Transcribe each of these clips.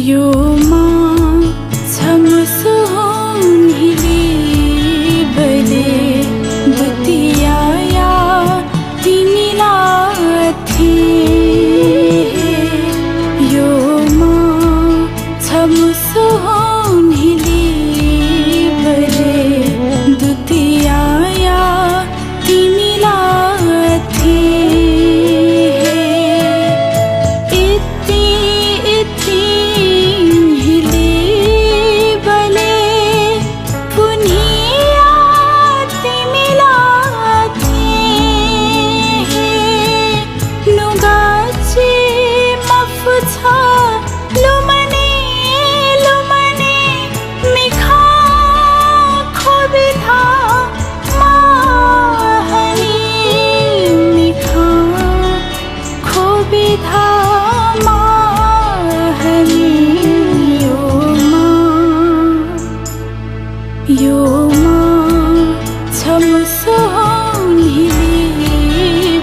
यो माँ छमसोन्हिले बले दुतियाया तिमीलाई थिए यो माँ छमसोन्हिले बले दुतियाया तिमीलाई थिए इति हिले बले पुनिया तिमीलाई थिए नुगाचे मफुछा लुमने मिखा खोबिधा माहनी मिखा खोबिधा यो माँ छमसोन्हिले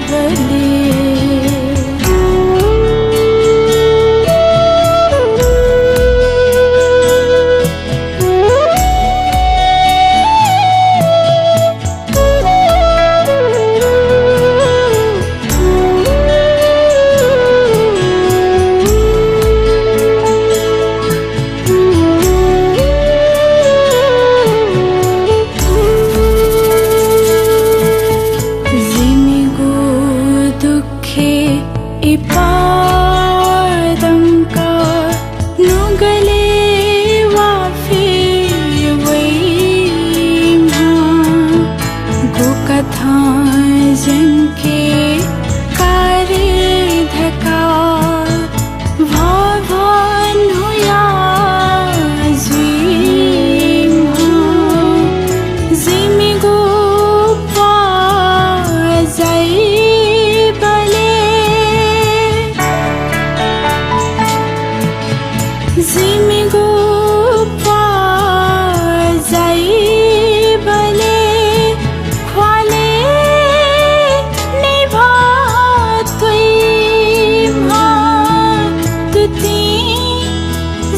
बले इपादंका नुगले वाफे वैमा गुकथा जंके कारे धका भावन हुया जीमा जिमिगो पा जाई जिमिगो पा जाई बले ख्वाले निभा तुई माँ तुती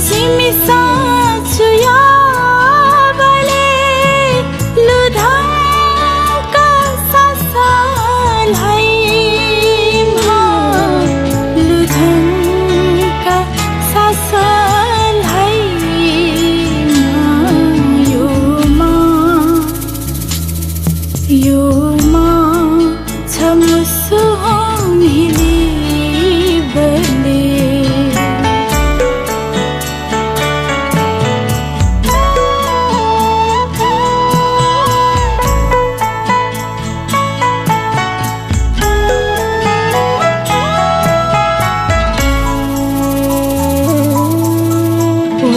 जिमि साचुया बले लुधंग का सासल है माँ लुधंग का सासल यो माँ छमसोन्हिले बले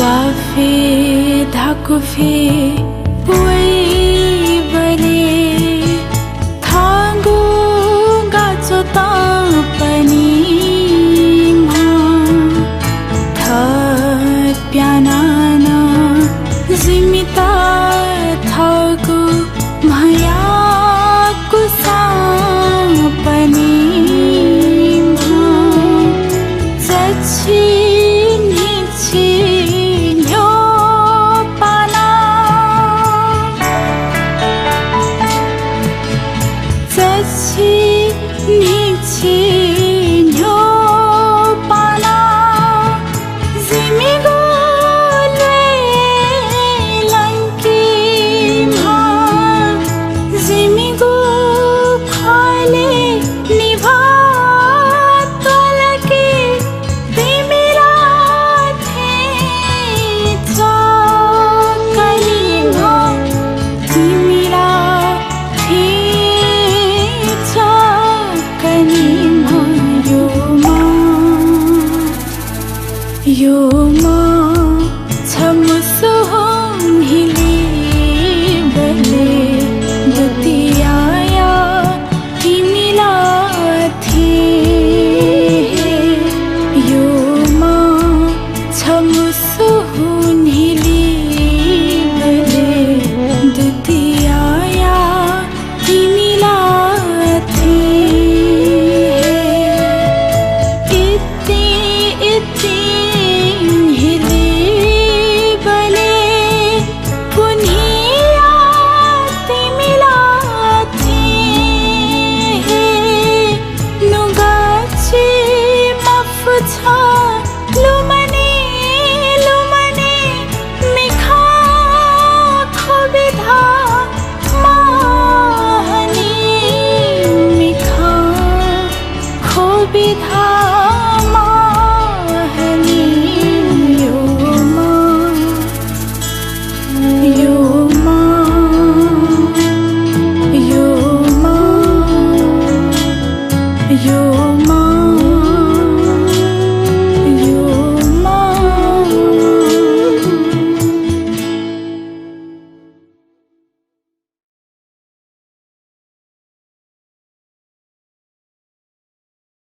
वाफे धाकुफे